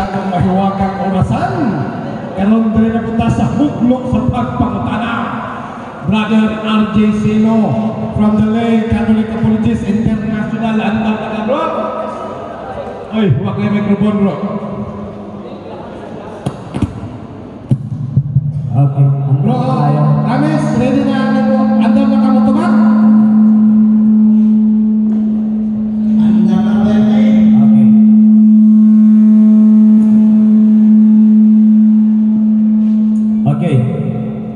sa atong mahiwagang orasan. Karon diri na punta sa huklok sa pagpangutana. Brother RJ Sino from the Lay Catholic Apologists International. Andam na ka, bro? Oy, huwag kayo mikrofon, bro. Okay, bro, Ramis, ready na ako. Andam na ka mo tumak? Andam na ba yun? Okay. Okay.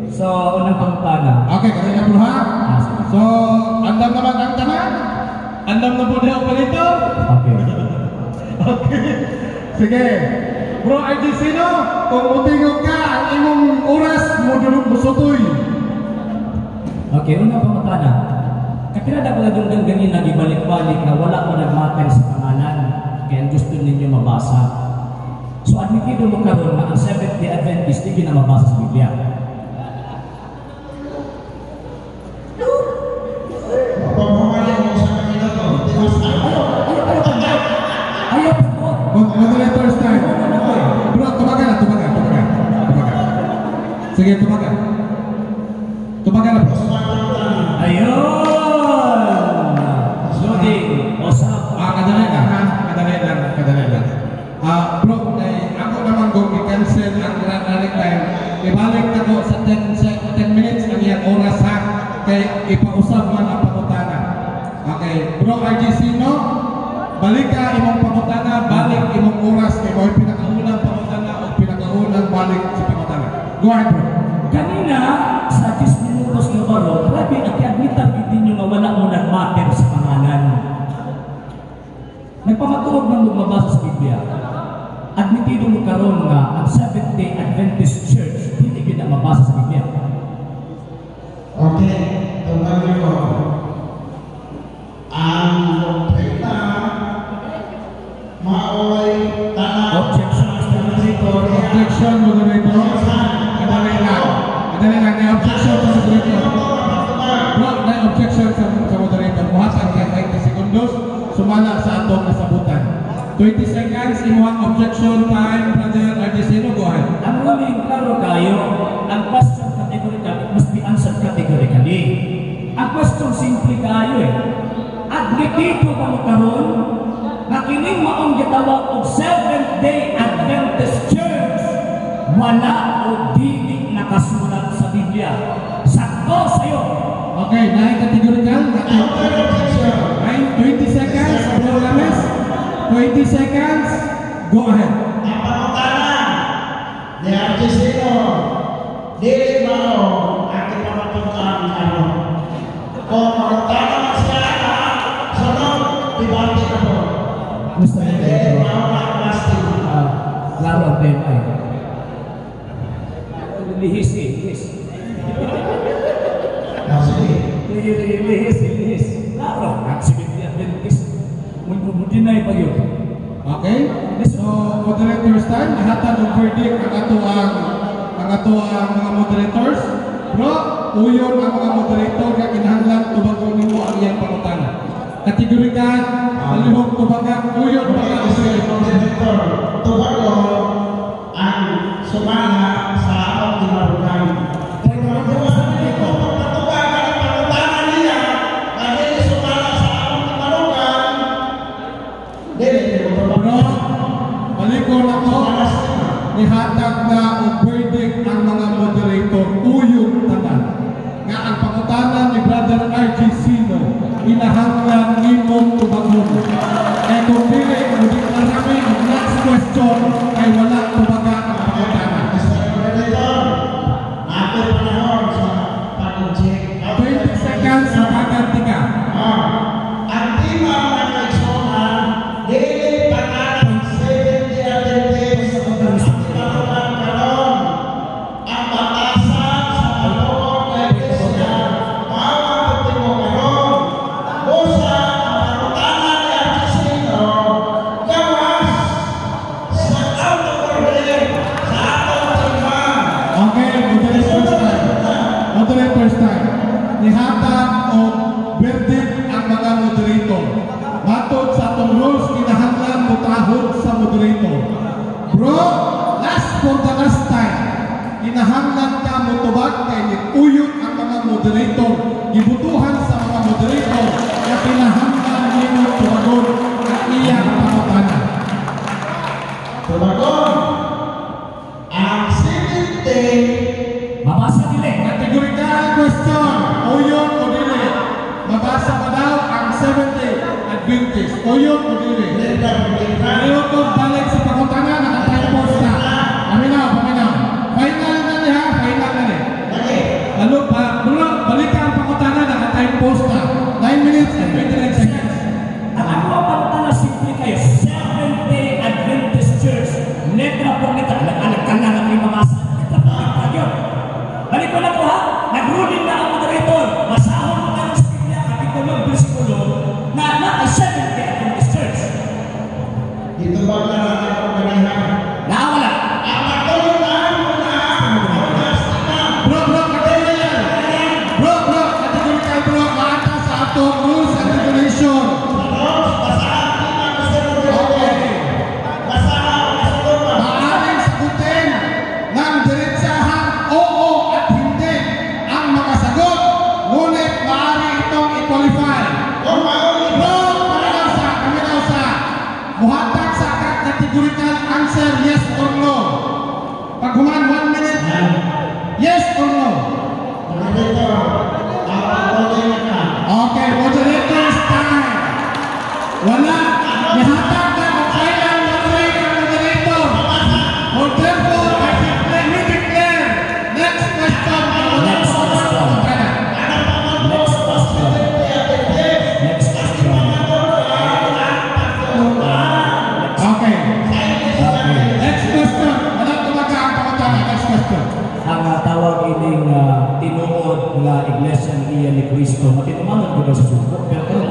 So, unang pangutana. Okay, kasi na bro ha? So, andam naman ang tanan? Andam na po na operator? Okay. Okay. Sige. Bro, RJ Sino, kung utingog ka, ang imong oras mo dulog musutoy. Okay, unang pangutana. Kakilala ko na doon ganina ibalik-balik na wala mo nagmatter sa pangalan kaya gusto ninyo mabasa. So, admitido mo karon na ang Seventh-day Adventist hindi na mabasa sa Biblia. Moderators time. Bro, tumagal. Sige, tumagal. Tumagal na, bro. Ayun! Loading! Osap! Kadali lang. Bro, ako naman kung i-cancel ang running time, ibalik na ko sa 10 minutes ang iyang oras ha, kay ipausap man ang pangutana. Okay, bro, RJ Sino, balik ka imong pangutana, balik imong oras, kay mo pinakaunang pangutana o pinakaunang balik sa pangutana. Go ahead, bro. Kanina, sa 10 minutos na baro, grabe, nag-admitan din nyo na wala mo nag-matter sa pangalan. Nagpamatuog ng magbabasa sa Biblia. Admitido mo karon nga ang Seventh-day Adventist Church hindi na mabasa sa Biblia. Okay, tumagal ko. Ang doktrina maoy tanang Objection, Mr. Moderator. Objection, moderator. Kadali lang. May objection sa moderator. Bro, may objection sa moderator. Muhatag ka 30 seconds. Sumala sa atong nasabutan. 20 seconds, imuhang objection time, brother RJ Sino, go ahead. Ang ruling klaro kayo, ang question categorical must be answered categorically. Ang question simple kayo admitido ba mo karon na kining maong gitawag og Seventh-day Adventist Church wala o dili nakasulat sa Biblia. Sakto sa'yo. Okay, nahin categorical. 20 seconds, bro Ramis. 20 seconds, go ahead. ang pangutanan ni RJ Sino, dili mao ang ipamatuntan ano. Kung pangutanan siya sunod, ibalik na po. Mr. Dili Moderator, mao ang plastic. klaro ang tema lihis. Lihis. Klaro, ang Seventh-day Adventist. Mundinay pa yun. Okay? So, moderators time, nahatag ang verdict ang ato ang mga moderators. Bro, uyon ang mga moderator na kinahanglan tubagon nimo ang iyang pangutana. Kategorikan, palihog tubagan, uyon ba ang Senator, tubago ang sumanga sa atong timarugan. Bro, palikon ako, nihatag na ang verdict ang mga moderator, uyong tanan. Nga ang pangutanan ni Brother RJ Sino, inahanglan nimong tubagon. Kaya kung dili, tubag kay uyot ang mga moderator. Gibutuhan sa mga moderator na pinahanggan nimo tubagon ang iyang pangutana. Tubagon. Ang 70 Mabasa dili. Categorical question. Uyot o dili? Mabasa pa daw ang 70 Adventist. Uyot o dili? Ayokong balik sa pangutana, nakatapos na. Paminaw. Final na niya, final na niya. Ano pa, balikan ang pangutana, nakatapos na. 9 minutes and 29 seconds. Ang ako ang pagtala simple kayo. Seventh-day Adventist Church. Letra por letra. Alam ka na lang yung mamasa. Letra por letra yun. Balik ko na po ha. Nag-ruling na ang moderator. Masahon mo kayo sa Biblia. Kapitulo, versikulo. Na ay Seventh-day Adventist Church. Dito ba na natin ang pagkakaroon? Nakawala. Ang pagtulungan mo na Bro, categorical bro, maata sa atong rules and regulation. Maaaring sagutin ng diretsahang oo at hindi ang mga sagot, ngunit maaari itong i-qualify. Bro, paminaw sa muhatag sa categorical answer, yes or no. Pag human 1 minute, yes or no. Okay, moderator's time. Wala. Nihatag na ang final answer ng moderator. For therefore, we declare next question. Next question. Next question. Next question. Okay. Next question. Walang tumaga ang pangutana. Next question. Ang tawag ining tinuod nga iglesia niya ni Cristo, matinumangan ko daw sa suko. Pero